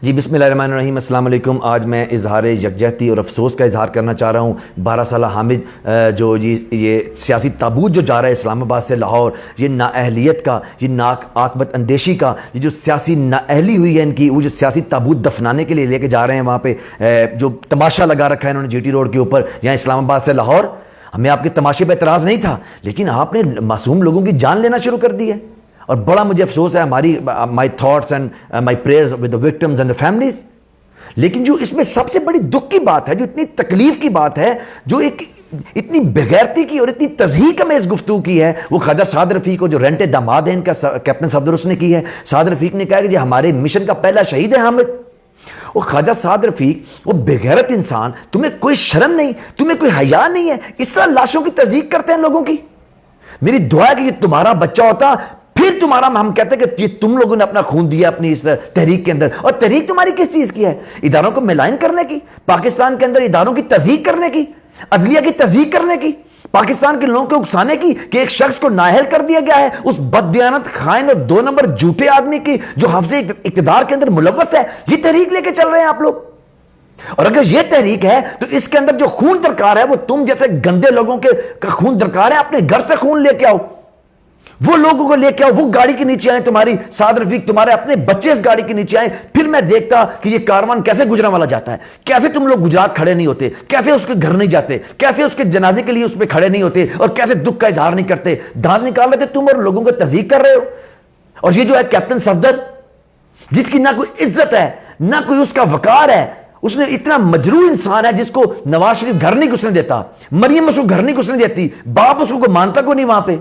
جی بسم اللہ الرحمن الرحیم، السلام علیکم۔ آج میں اظہار یکجہتی اور افسوس کا اظہار کرنا چاہ رہا ہوں 12 سالہ حامد جو یہ سیاسی تابوت جو جا رہا ہے اسلام آباد سے لاہور، یہ نااہلیت کا، یہ عاقبت اندیشی کا، یہ جو سیاسی نااہلی ہوئی ہے ان کی، وہ جو سیاسی تابوت دفنانے کے لیے لے کے جا رہے ہیں وہاں پہ جو تماشا لگا رکھا ہے انہوں نے جی ٹی روڈ کے اوپر یہاں اسلام آباد سے لاہور۔ ہمیں آپ کے تماشے پہ اعتراض نہیں تھا، لیکن آپ نے معصوم لوگوں کی جان لینا شروع کر دی ہے، اور بڑا مجھے افسوس ہے۔ My thoughts and my prayers with the victims and the families. لیکن جو اس میں سب سے بڑی دکھ کی بات ہے، جو اتنی تکلیف کی بات ہے، جو ایک اتنی بغیرتی کی اور اتنی تضحیک امیز گفتگو کی ہے، وہ خواجہ سعد رفیق کو جو رینٹے داماد ہیں ان کا کیپٹن صفدر اس نے کی ہے۔ سعد رفیق نے کہا کہ یہ ہمارے مشن کا پہلا شہید ہے حامد۔ وہ خواجہ سعد رفیق، وہ بغیرت انسان، تمہیں کوئی شرم نہیں، تمہیں کوئی حیا نہیں ہے، اس طرح لاشوں کی تضحیک کرتے ہیں لوگوں کی۔ میری دعا ہے کہ یہ تمہارا بچہ ہوتا، پھر تمہارا ہم کہتے ہیں کہ یہ تم لوگوں نے اپنا خون دیا اپنی اس تحریک کے اندر، اور تحریک تمہاری کس چیز کی ہے؟ اداروں کو ملائن کرنے کی، پاکستان کے اندر اداروں کی تضحیک کرنے کی، عدلیہ کی تضحیک کرنے کی، پاکستان کے لوگوں کو اکسانے کی کہ ایک شخص کو نااہل کر دیا گیا ہے، اس بددیانت خائن اور 2 نمبر جھوٹے آدمی کی جو حفظ اقتدار کے اندر ملوث ہے۔ یہ تحریک لے کے چل رہے ہیں آپ لوگ، اور اگر یہ تحریک ہے تو اس کے اندر جو خون درکار ہے وہ تم جیسے گندے لوگوں کا خون درکار ہے۔ اپنے گھر سے خون لے کے آؤ، وہ لوگوں کو لے کے آؤ، وہ گاڑی کے نیچے آئیں، تمہاری سعد رفیق، تمہارے اپنے بچے اس گاڑی کے نیچے آئیں، پھر میں دیکھتا کہ یہ کاروان کیسے گجرا والا جاتا ہے، کیسے تم لوگ گجرات کھڑے نہیں ہوتے، کیسے اس کے گھر نہیں جاتے، کیسے اس کے جنازے کے لیے اس پہ کھڑے نہیں ہوتے، اور کیسے دکھ کا اظہار نہیں کرتے۔ دانت نکال لیتے تم اور لوگوں کو تضحیک کر رہے ہو۔ اور یہ جو ہے کیپٹن صفدر، جس کی نہ کوئی عزت ہے نہ کوئی اس کا وقار ہے، اس نے اتنا مجروح انسان ہے جس کو نواز شریف گھر نہیں گھسنے دیتا، مریم اس کو گھر نہیں گھسنے دیتی، باپ اس کو مانتا کو نہیں وہاں پہ۔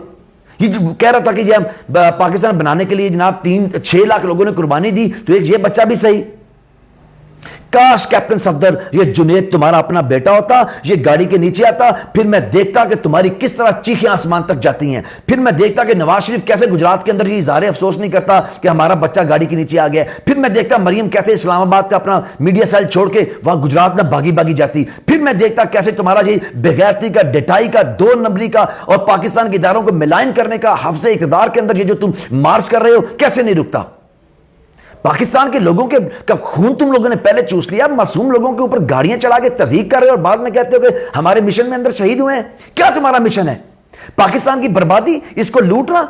یہ کہہ رہا تھا کہ یہ پاکستان بنانے کے لیے جناب 6 لاکھ لوگوں نے قربانی دی، تو ایک یہ بچہ بھی صحیح۔ کاش کیپٹن صفدر یہ جنید تمہارا اپنا بیٹا ہوتا، یہ گاڑی کے نیچے آتا، پھر میں دیکھتا کہ تمہاری کس طرح چیخیں آسمان تک جاتی ہیں، پھر میں دیکھتا کہ نواز شریف کیسے گجرات کے اندر یہ اظہار افسوس نہیں کرتا کہ ہمارا بچہ گاڑی کے نیچے آ گیا، پھر میں دیکھتا مریم کیسے اسلام آباد کا اپنا میڈیا سیل چھوڑ کے وہاں گجرات میں بھاگی جاتی، پھر میں دیکھتا کیسے تمہارا یہ بغیرتی کا، ڈٹائی کا، 2 نمبری کا اور پاکستان کے اداروں کو ملائن کرنے کا، حفظ اقتدار کے اندر یہ جو تم مارچ کر رہے ہو کیسے نہیں رکتا۔ پاکستان کے لوگوں کے خون تم لوگوں نے پہلے چوس لیا، معصوم لوگوں کے اوپر گاڑیاں چڑھا کے تضحیک کر رہے ہو، اور بعد میں کہتے ہو کہ ہمارے مشن میں اندر شہید ہوئے ہیں۔ کیا تمہارا مشن ہے؟ پاکستان کی بربادی، اس کو لوٹنا،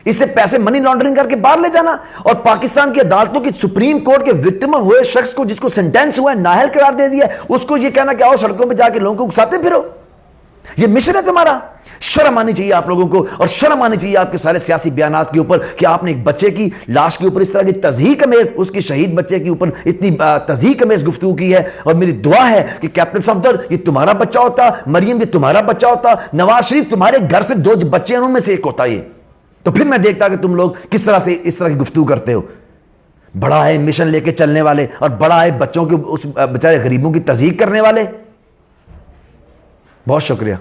اس سے پیسے منی لانڈرنگ کر کے باہر لے جانا، اور پاکستان کی عدالتوں کی سپریم کورٹ کے وکٹم ہوئے شخص کو، جس کو سینٹینس ہوا ہے، نااہل قرار دے دیا ہے، اس کو یہ کہنا کہ آؤ سڑکوں پہ جا کے لوگوں کو اکساتے پھرو۔ یہ مشن ہے تمہارا؟ شرم آنی چاہیے آپ لوگوں کو، اور شرم آنی چاہیے آپ کے سارے سیاسی بیانات کے اوپر کہ آپ نے ایک بچے کی لاش کے اوپر اس طرح کی تضحیک امیز، اس کی شہید بچے کے اوپر اتنی تضحیک امیز گفتگو کی ہے۔ اور میری دعا ہے کہ کیپٹن صفدر یہ تمہارا بچہ ہوتا، مریم یہ تمہارا بچہ ہوتا، نواز شریف تمہارے گھر سے 2 بچے ہیں ان میں سے ایک ہوتا، یہ تو پھر میں دیکھتا کہ تم لوگ کس طرح سے اس طرح کی گفتگو کرتے ہو۔ بڑا ہے مشن لے کے چلنے والے، اور بڑا ہے بچوں کے، اس بیچارے غریبوں کی تضحیک کرنے والے۔ بہت شکریہ۔